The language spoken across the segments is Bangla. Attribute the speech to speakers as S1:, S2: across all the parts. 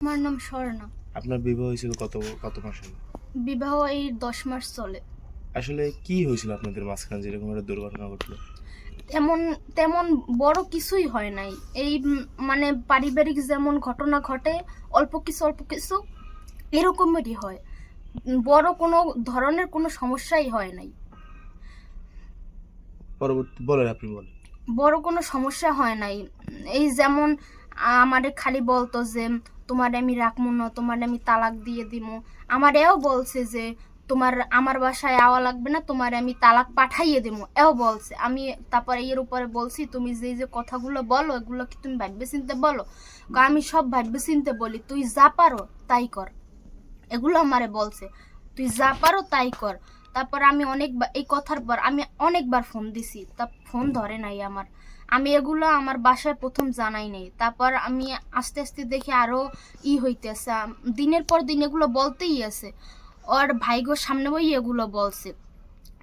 S1: আমার নাম স্বর্ণা।
S2: আপনার বিবাহ হয়েছিল কত কত মাস আগে?
S1: বিবাহ এই 10 মাস চলে।
S2: আসলে কি হয়েছিল আপনাদের মাঝখানে যেরকম একটা দুর্ঘটনা ঘটলো?
S1: তেমন তেমন বড় কিছুই হয় নাই। এই মানে পারিবারিক যেমন ঘটনা ঘটে, অল্প কিছু অল্প কিছু এরকমেরই হয়। বড় কোনো ধরনের কোনো সমস্যাই হয় নাই।
S2: পরবর্তী বলেন, আপনি বলেন।
S1: বড় কোনো সমস্যা হয় নাই। এই যেমন আমারে খালি বলতো যে তোমার আমি রাখবো না, তোমার আমি তালাক দিয়ে দিমু। আমার এও বলছে যে তোমার আমার বাসায় আওয়া লাগবে না, তোমার আমি তালাক পাঠাইয়ে দেবো, এও বলছে। আমি তারপরে এর উপরে বলছি তুমি যে যে কথাগুলো বলো এগুলো কি তুমি ভাববে চিনতে বলো? আমি সব ভাববে চিনতে বলি, তুই যা পারো তাই কর, এগুলো আমারে বলছে। তুই যা পারো তাই কর। তারপর আমি অনেকবার এই কথার পর আমি অনেকবার ফোন দিছি, তা ফোন ধরে নাই আমার। আমি এগুলো আমার বাসায় প্রথম জানাই নাই। তারপর আমি আস্তে আস্তে দেখি আরো হইতেছে, দিনের পর দিন এগুলো বলতেই আছে। ওর ভাইগোর সামনে বই এগুলো বলছে।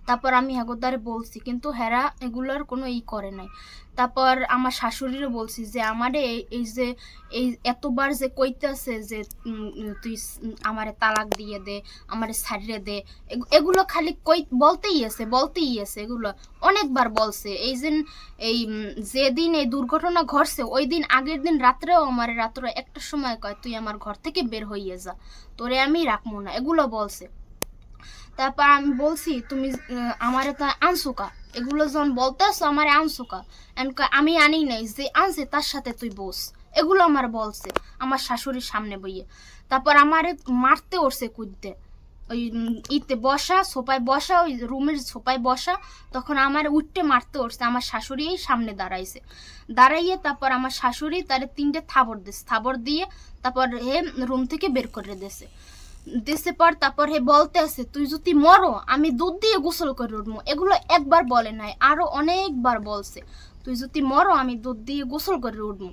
S1: তারপর আমি হ্যাগোদ্দারে বলছি, কিন্তু হেরা এগুলোর কোনো করে নাই। তারপর আমার শাশুড়িরও বলছি যে আমারে এই যে এই এতবার যে কইতেছে যে তুই আমারে তালাক দিয়ে দে, আমারে ছাড়িয়ে দে, এগুলো খালি বলতেই আছে এগুলো অনেকবার বলছে। এই যে এই যেদিন এই দুর্ঘটনা ঘটছে ওই দিন আগের দিন রাত্রেও আমার রাত্রে একটা সময় কয় তুই আমার ঘর থেকে বের হইয়ে যা, তোরে আমি রাখবো না, এগুলো বলছে। তারপর আমি বলছি তুমি আমারে তা আনসুকা, এগুলো যখন বলতেছো আমারে আনসুকা। আমি আনি নাই, যে আনছে তার সাথে তুই বস, এগুলো আমার বলছে আমার শাশুড়ির সামনে বইয়ে। তারপর আমারে মারতে উঠছে কুদতে, ওই বসা সোফায় বসা, ওই রুমের সোফায় বসা, তখন আমার উঠতে মারতে উঠছে। আমার শাশুড়ি এই সামনে দাঁড়াইছে, দাঁড়াইয়ে তারপর আমার শাশুড়ি তারে 3টে থাবড় দিয়ে তারপর হে রুম থেকে বের করে দিয়েছে। দেশে পর তারপর হে বলতে আছে তুই যদি মরো আমি দুধ দিয়ে গোসল করে উঠবো, এগুলো একবার বলে নাই, আরো অনেকবার বলছে তুই যদি মরো আমি দুধ দিয়ে গোসল করে উঠবো,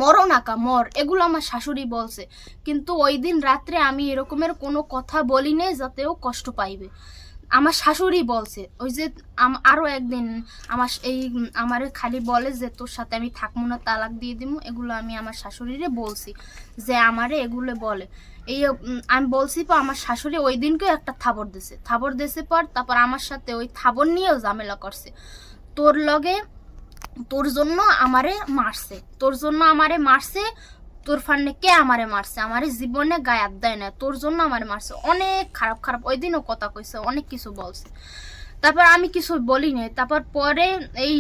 S1: মরো না কা মর, এগুলো আমার শাশুড়ি বলছে। কিন্তু ওই দিন রাত্রে আমি এরকমের কোনো কথা বলি নাই যাতে ও কষ্ট পাইবে, আমার শাশুড়ি বলছে। ওই যে আরো একদিন আমার খালি বলে যে তোর সাথে আমি থাকবো না, তালাক দিয়ে দিব, এগুলো আমি আমার শাশুড়িরে বলছি যে আমারে এগুলো বলে। এই আমি বলছি পর আমার শাশুড়ি ওই দিনকেও একটা থাবড় দিছে পর তারপর আমার সাথে ওই থাবড় নিয়েও ঝামেলা করছে। তোর লগে তোর জন্য আমারে মারছে, তোর জন্য আমারে মারছে, তোর ফান্ডে কে আমারে মারছে, আমারে জীবনে গায়ে হাত দেয় না, তোর জন্য আমারে মারছে, অনেক খারাপ খারাপ ওই দিনও কথা কইছে, অনেক কিছু বলছে। তারপর আমি কিছু বলি নাই। তারপর পরে এই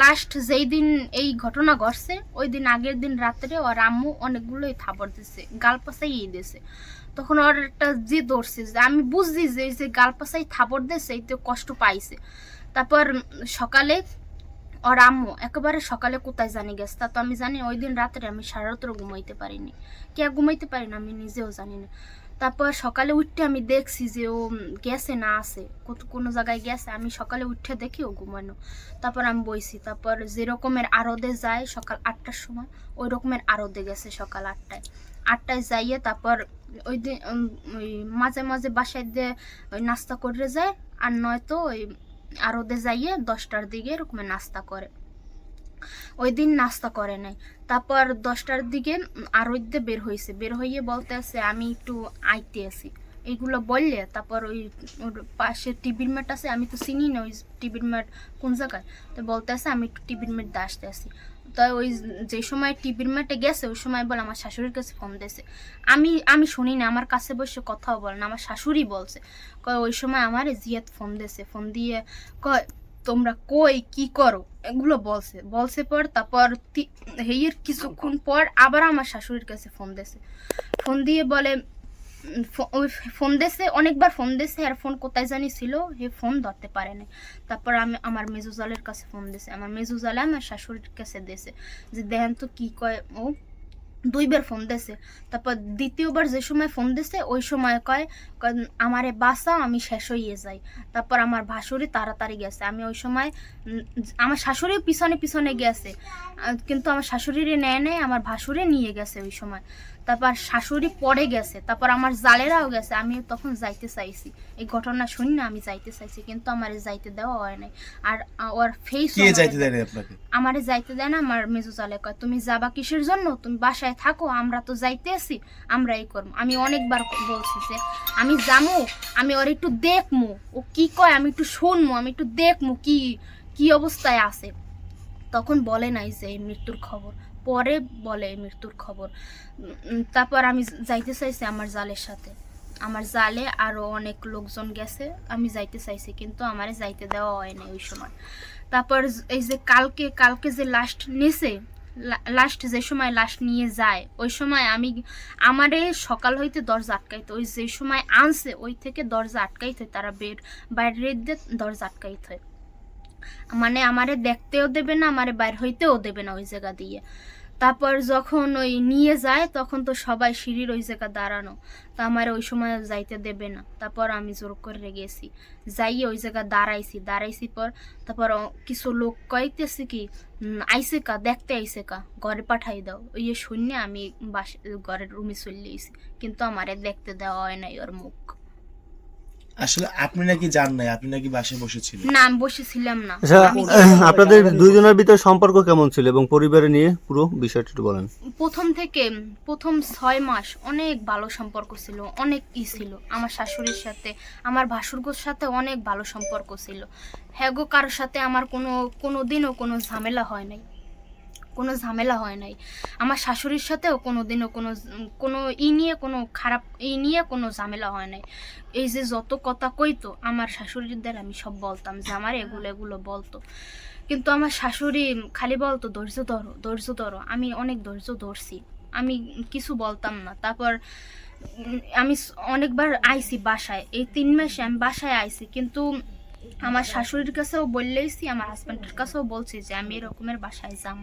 S1: লাস্ট যেই দিন এই ঘটনা ঘটছে ওই দিন আগের দিন রাত্রে ওর আম্মু অনেকগুলোই থাপড় দিছে, গাল পাশাই দিছে। তখন ওর একটা জিদ ধরছে যে আমি বুঝছি যে এই যে গাল পাশাই থাপড় দিছে এই তো কষ্ট পাইছে। তারপর সকালে ওর আম্মু একেবারে সকালে কোথায় জানি গেছে, তা তো আমি জানি। ওই দিন রাত্রে আমি সারা রাত্র ঘুমাইতে পারিনি, কে ঘুমাইতে পারি না আমি নিজেও জানি না। তারপর সকালে উঠতে আমি দেখছি যে ও গেছে না আছে কোনো জায়গায় গেছে, আমি সকালে উঠে দেখি ও ঘুমানো। তারপর আমি বইছি, তারপর যেরকমের আরদে যায় সকাল 8টার সময় ওই রকমের আরদে গেছে সকাল 8টায় যাইয়ে তারপর ওই দিন ওই মাঝে মাঝে বাসায় দিয়ে ওই নাস্তা করে যায়, আর নয়তো ওই আরদে যাইয়ে 10টার দিকে এরকম নাস্তা করে। ওই দিন নাস্তা করে নাই। তারপর 10টার দিকে আরোদ্যে বের হয়েছে, বের হইয়ে বলতে আছে আমি একটু আইতে আছি, এইগুলো বললে তারপর ওই ওর পাশে টিভির ম্যাট আছে, আমি তো চিনি না ওই টিভির ম্যাট কোন জায়গায়, তো বলতে আছে আমি একটু টিভির ম্যাট দিয়ে আসতে আসি। তাই ওই যে সময় টিভির ম্যাটে গেছে ওই সময় বলে আমার শাশুড়ির কাছে ফোন দিয়েছে। আমি শুনি না, আমার কাছে বসে কথাও বলে না, আমার শাশুড়ি বলছে। কয় ওই সময় আমার জিয়াত ফোন দিয়েছে, ফোন দিয়ে কয় তোমরা কই কি করো, এগুলো বলছে পর তারপর হেয়ের কিছুক্ষণ পর আবার আমার শাশুড়ির কাছে ফোন দিয়েছে, ফোন দিয়ে বলে ওই ফোন দিয়েছে অনেকবার ফোন দিয়েছে, আর ফোন কোথায় জানি ছিল হে ফোন ধরতে পারে না। তারপর আমি আমার মেজুজালের কাছে ফোন দিয়েছে, আমার মেজুজালে আমার শাশুড়ির কাছে দিয়েছে যে দেখেন তো কি কয় ও। 2বার ফোন দিয়েছে। তারপর দ্বিতীয়বার যে সময় ফোন দিয়েছে ওই সময় কয় আমারে বাঁচাও আমি শেষ হইয়ে যাই। তারপর আমার ভাসুরি তাড়াতাড়ি গেছে, আমি ওই সময় আমার শাশুড়িও পিছনে পিছনে গেছে, কিন্তু আমার শাশুড়িরে নেয় নেয় আমার ভাসুরে নিয়ে গেছে ওই সময়। তারপর শাশুড়ি পড়ে গেছে, তারপর আমার জালেরাও গেছে। আমি তখন যাইতে চাইছি, এই ঘটনা শুনি না আমি যাইতে চাইছি, কিন্তু আমার যাইতে দেওয়া হয় নাই। আর ওর ফেস
S2: কে যাইতে দেয় না আপনাকে?
S1: আমারে যাইতে দেয় না। আমার মেজো জালে কয় তুমি যাবা কিসের জন্য, তুমি বাসায় থাকো, আমরা তো যাইতে আছি, আমরা এই করবো। আমি অনেকবার বলছি যে আমি যামু, আমি ওর একটু দেখমু ও কি কয়, আমি একটু শুনমু, আমি একটু দেখমু কি কি অবস্থায় আছে। তখন বলে নাই যে এই মৃত্যুর খবর, পরে বলে এই মৃত্যুর খবর। তারপর আমি যাইতে চাইছি আমার জালের সাথে, আমার জালে আরো অনেক লোকজন গেছে, আমি যাইতে চাইছি কিন্তু আমারে যাইতে দেওয়া হয় না ওই সময়। তারপর এই যে কালকে যে লাস্ট নেছে, লাস্ট যে সময় লাস্ট নিয়ে যায়, ওই সময় আমারে সকাল হইতে দরজা আটকাইতে, ওই যে সময় আনছে ওই থেকে দরজা আটকাইতে, তারা বাইরে দরজা আটকাইতে, মানে আমারে দেখতেও দেবে না, আমারে বাইর হইতেও দেবে না ওই জায়গা দিয়ে। তারপর যখন ওই নিয়ে যায় তখন তো সবাই সিঁড়ির ওই জায়গা দাঁড়ানো, তা আমার ওই সময় যাইতে দেবে না। তারপর আমি জোর করে গেছি, যাইয়ে ওই জায়গা দাঁড়াইছি পর তারপর কিছু লোক কইতেছে কি আইসে কা দেখতে, আইসে কা ঘরে পাঠাই দাও। ওই শূন্য আমি ঘরের রুমে চলে এসেছি, কিন্তু আমারে দেখতে দেওয়া হয় নাই ওর মুখ।
S2: আসলে আপনি নাকি জান নাই, আপনি নাকি বাসায় বসেছিলেন?
S1: না আমি বসেছিলাম না।
S3: আচ্ছা, আপনাদের দুইজনের ভিতর সম্পর্ক কেমন ছিল এবং পরিবারে নিয়ে পুরো বিষয়টা একটু বলেন।
S1: প্রথম 6 মাস অনেক ভালো সম্পর্ক ছিল, অনেক ছিল। আমার শাশুড়ির সাথে, আমার ভাসুরগোর সাথে অনেক ভালো সম্পর্ক ছিল। হ্যাঁ গো, কারোর সাথে আমার কোনোদিনও কোনো ঝামেলা হয় নাই, কোনো ঝামেলা হয় নাই। আমার শাশুড়ির সাথেও কোনোদিনও কোনো কোনো খারাপ নিয়ে কোনো ঝামেলা হয় নাই। এই যে যত কথা কইতো আমার শাশুড়িদের আমি সব বলতাম যে আমার এগুলো বলতো, কিন্তু আমার শাশুড়ি খালি বলতো ধৈর্য ধরো। আমি অনেক ধৈর্য ধরছি, আমি কিছু বলতাম না। তারপর আমি অনেকবার আইছি বাসায়, এই 3 মাসে আমি বাসায় আইছি, কিন্তু আমার শাশুড়ির কাছেও বললেইছি, আমার হাজব্যান্ডের কাছেও বলছি যে আমি এরকমের বাসায় যাম।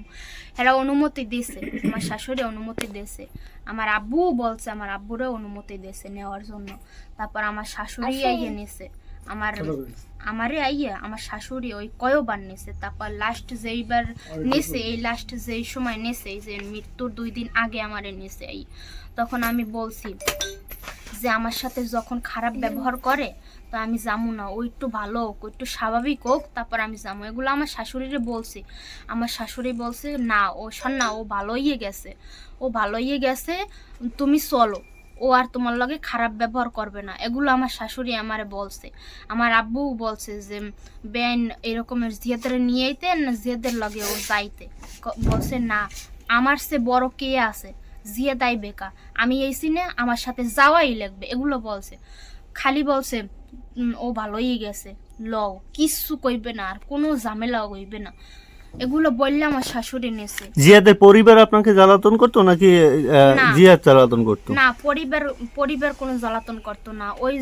S1: এরা অনুমতি দিয়েছে, আমার শাশুড়ি অনুমতি দিয়েছে, আমার আব্বু বলছে, আমার আব্বুরও অনুমতি দিয়েছে নেওয়ার জন্য। তারপর আমার শাশুড়ি আইয়ে নিছে, আমারে আইয়া আমার শাশুড়ি ওই কয়বার নিছে। তারপর লাস্ট যেইবার নিছে, এই লাস্ট যেই সময় নিছে, এই যে মৃত্যুর 2 দিন আগে আমারে নিছে, এই তখন আমি বলছি যে আমার সাথে যখন খারাপ ব্যবহার করে তো আমি যাবো না, ও একটু ভালো হোক, ও একটু স্বাভাবিক হোক, তারপর আমি যাবো। এগুলো আমার শাশুড়িরে বলছি। আমার শাশুড়ি বলছে না, ও শোন না, ও ভালোই গেছে, তুমি চলো, ও আর তোমার লগে খারাপ ব্যবহার করবে না। এগুলো আমার শাশুড়ি আমারে বলছে। আমার আব্বু বলছে যে বেন এরকমের জিয়াদের নিয়ে আইতে না, জিয়াদের লগে ও যাইতে, বলছে না আমার সে বড় কে আছে, জিয়া দাই বেকা, আমি এই সিনে আমার সাথে যাওয়াই লাগবে, এগুলো বলছে। খালি বলছে ও ভালোই গেছে, লও, কিচ্ছু কইবে না, আর কোনো ঝামেলাও কইবে না, এগুলো বললে আমার শাশুড়ি নেছে।
S3: জিয়াদের পরিবার আপনাকে জ্বালাতন করতো নাকি
S1: না।
S3: জিয়াদ জ্বালাতন করতো?
S1: না, পরিবার কোনো জ্বালাতন করতো না। ওই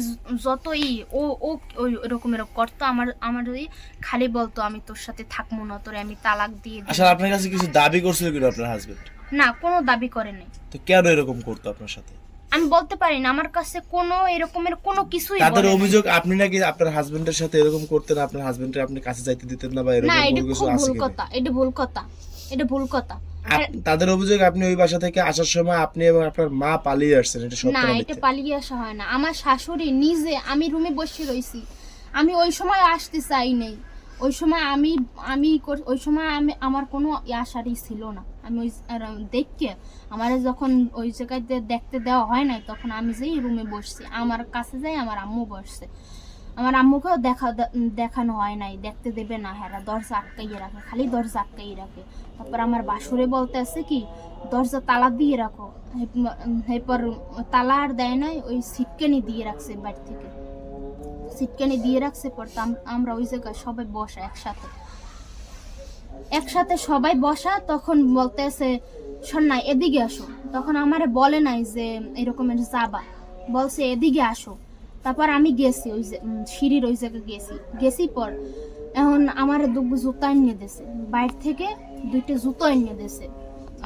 S1: যতই ও ও ওই রকমের করতো, আমার ওই খালি বলতো আমি তোর সাথে থাকবো না, তোরে আমি তালাক দিয়ে দিই।
S2: আসলে আপনার কাছে কিছু দাবি করছিল কিনা আপনার হাজবেন্ড?
S1: না, কোনো দাবি করে নাই।
S2: তো কেন এরকম করতো আপনার সাথে?
S1: আমি বলতে পারি না, আমার কাছে কোনো এরকমের কোনো কিছুই
S2: তাদের
S1: বলে নাই।
S2: অভিযোগ আপনি নাকি আপনার হাজবেন্ডের সাথে এরকম করতেন, আপনার হাজবেন্ডের আপনি কাছে যাইতে দিতেন না, বা এরকম
S1: না, এটা
S2: কোনো কিছু
S1: খুব
S2: আছে
S1: ভুল
S2: কিনা?
S1: কথা, এটা ভুল কথা।
S2: তাদের অভিযোগ আপনি ওই বাসা থেকে আসার সময় আপনি এবং আপনার মা পালিয়ে আসছেন, এটা সত্য
S1: না,
S2: না
S1: এটা
S2: মিথ্যা?
S1: পালিয়ে আসা হয় না। আমার শাশুড়ি নিজে, আমি রুমে বসে রইছি, আমি ওই সময় আসতে চাই নাই। ওই সময় ওই সময় আমার কোনো আশারই ছিল না। আমি ওই দেখে আমার যখন ওই জায়গায় দেখতে দেওয়া হয় নাই, তখন আমি যেই রুমে বসছি, আমার কাছে যাই আমার আম্মু বসছে, আমার আম্মুকেও দেখানো হয় নাই, দেখতে দেবে না, হ্যাঁ দরজা আটকাইয়ে রাখে, খালি দরজা আটকাইয়ে রাখে। তারপর আমার বাসুরে বলতে আছে কি দরজা তালা দিয়ে রাখো, এরপর তালা আর দেয় নাই, ওই সিটকানি দিয়ে রাখছে, বাড়ি থেকে সিটকানি দিয়ে রাখছে। পর আমরা ওই জায়গায় সবাই বসা একসাথে সবাই বসা, তখন বলতে আছে শোন না এদিকে আসো। তখন আমারে বলে নাই যে এরকমের যাবা, বলছে এদিকে আসো। তারপর আমি গেছি ওই সিঁড়ির ওই জায়গায় গেছি পর এখন আমার জুতা এনে দিয়েছে, বাইরে থেকে 2টা জুতো এনে দিয়েছে,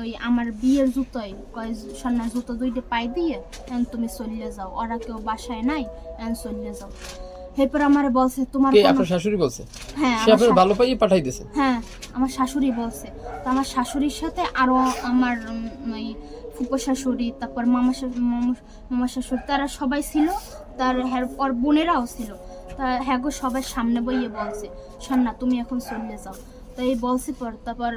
S1: ওই আমার বিয়ের জুতোই, কয় সন্ন্যার জুতো 2টা পাই দিয়ে এখন তুমি চলে যাও, ওরা কেউ বাসায় নাই, এখন চলে যাও। এরপর আমার বলছে তোমার
S4: আপনার শাশুড়ি বলছে?
S1: হ্যাঁ,
S4: সে আপনার ভালো পাইয়ে পাঠাই দিয়েছে?
S1: হ্যাঁ, আমার শাশুড়ি বলছে। তো আমার শাশুড়ির সাথে আরো আমার ওই ফুপো শাশুড়ি, তারপর মামা শাশুড়ি, তারা সবাই ছিল। তার ওর বোনেরাও ছিল। তা হ্যাঁ গো সবার সামনে বইয়ে বলছে, শোন না তুমি এখন চলে যাও। তাই বলছি পর তারপর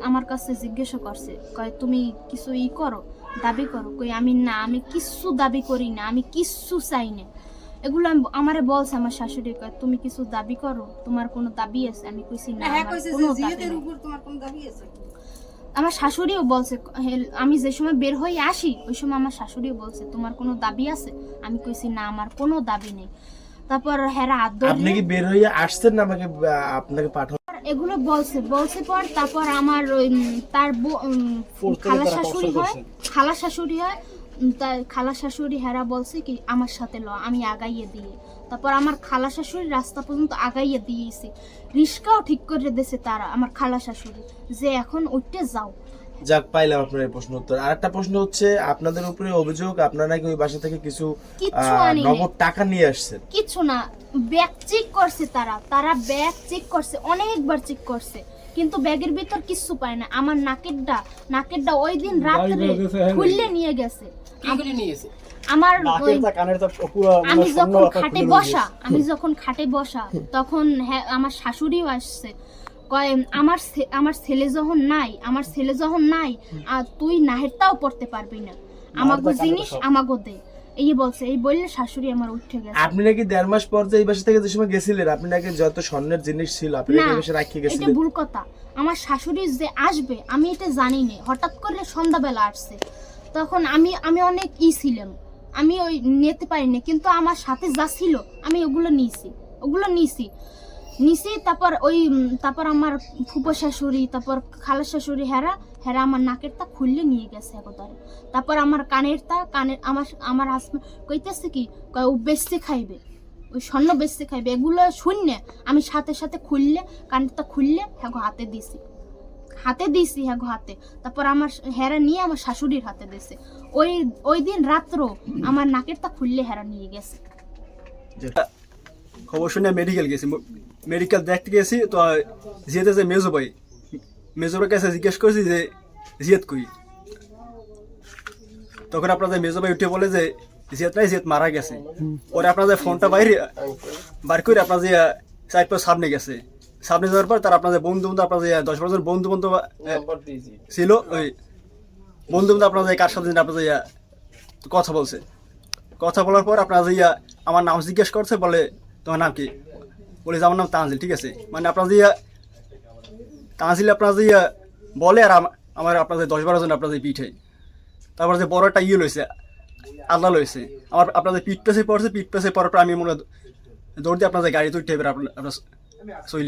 S1: আমার কাছে জিজ্ঞাসা করছে, কয় তুমি কিছু করো, দাবি করো? কই আমি না, আমি কিচ্ছু দাবি করি না, আমি কিচ্ছু চাই না। এগুলো আমারে বলছে আমার শাশুড়ি, কয় তুমি কিছু দাবি করো, তোমার কোনো দাবি আছে? আমি কইছি না, আমার কোনো দাবি নেই। আমার শাশুড়িও বলছে, আমি যে সময় বের হয়ে আসি ওই সময় আমার শাশুড়িও বলছে তোমার কোনো দাবি আছে? আমি কইছি না, আমার কোনো দাবি নেই। তারপর হেরা
S2: আপনি কি বের হয়ে আসছেন না আমাকে আপনাকে পাঠানো?
S1: এগুলো বলছে পর তারপর আমার ওই তার খালা শাশুড়ি হয় তার খালা শাশুড়ি হেরা বলছে কি আমার সাথে ল, আমি আগাইয়ে দিয়ে। তারপর আমার খালা শাশুড়ি রাস্তা পর্যন্ত আগাইয়ে দিয়েছি, রিস্কাও ঠিক করে দিয়েছে তারা, আমার খালা শাশুড়ি, যে এখন উঠতে যাও।
S2: যাক, পাইলাম আপনার এই প্রশ্ন উত্তর। আরেকটা প্রশ্ন হচ্ছে, আপনাদের উপরে অভিযোগ আপনারা নাকি ওই বাসা থেকে কিছু
S1: কিচ্ছু আনি নাই।
S2: নগদ টাকা নিয়ে আসছেন।
S1: কিছু না, ব্যাগ চেক করছে তারা ব্যাগ চেক করছে, অনেকবার চেক করছে, কিন্তু ব্যাগের ভিতর কিছু পায় না। আমার নাকেরটা ওই দিন রাত্রে খুললে নিয়ে গেছে। আমার আমি যখন খাটে বসা তখন আমার শাশুড়িও আসছে, কয় আমার ছেলে যখন নাই আর তুই নাহেরটাও পড়তে পারবি না, আমাগো জিনিস আমাগো দে, এই বলছে। এই বললে শাশুড়ি আমার উঠে গেছে।
S2: আপনি নাকি 1.5 মাস পর যে এই বাসা থেকে যে সময় গেছিলেন, আপনি নাকি যত স্বর্ণের জিনিস ছিল আপনি
S1: না,
S2: নাকি বাসা রাখিয়ে
S1: এটা
S2: গেছিলেন।
S1: ভুল কথা। আমার শাশুড়ি যে আসবে আমি এটা জানি না, হঠাৎ করে সন্ধ্যাবেলা আসছে। তখন আমি অনেক ছিলাম, আমি ওই নিতে পারিনি, কিন্তু আমার সাথে যা ছিল আমি ওগুলো নিছি। তারপর আমার ফুপো শাশুড়ি, তারপর খালা শাশুড়ি হেরা আমার নাকেরটা খুললে নিয়ে গেছে একতারে। তারপর আমার কানের আমার হাসবেন্ড কইতেছে কি, কয় ও বেচতে খাইবে, ওই স্বর্ণ বেচতে খাইবে। এগুলো শূন্য আমি সাথে খুললে কানেরটা খুললে হ্যাঁ হাতে দিছি হ্যাঁ হাতে। তারপর আমার হেরা নিয়ে আমার শাশুড়ির হাতে দিছে। ওই দিন রাত্র আমার নাকেরটা খুললে হেরা নিয়ে গেছে।
S4: খবর শুনে মেডিকেল গেছি, মেডিকেল দেখতে গেছি তো জিয়াতে যে মেজোর কাছে জিজ্ঞেস করছি যে জিয়াত কই। তখন আপনাদের মেজো ভাই উঠে বলে যে জিয়াত নাই, জিয়াত মারা গেছে। পরে আপনাদের ফোনটা বার করে আপনার যে 4 সামনে গেছে, সামনে যাওয়ার পর তার আপনাদের বন্ধু আপনাদের 10-12 জন বন্ধু ছিল, ওই বন্ধু আপনাদের কার সাথে আপনাদের কথা বলার পর আপনার যে আমার নাম জিজ্ঞেস করছে, বলে তোমার নাম কি? বলে যে আমার নাম তানজিল। ঠিক আছে, মানে আপনার যে তানজিল আপনার যে বলে, আর আমার আপনাদের 10-12 জন আপনাদের পিঠে। তারপর যে বড় একটা লইছে, আল্লাহ লইছে, আমার আপনাদের পিঠ পেছে পড়ার পর আমি মনে দৌড় দিয়ে আপনাদের গাড়ি তুলতে আপনার চলে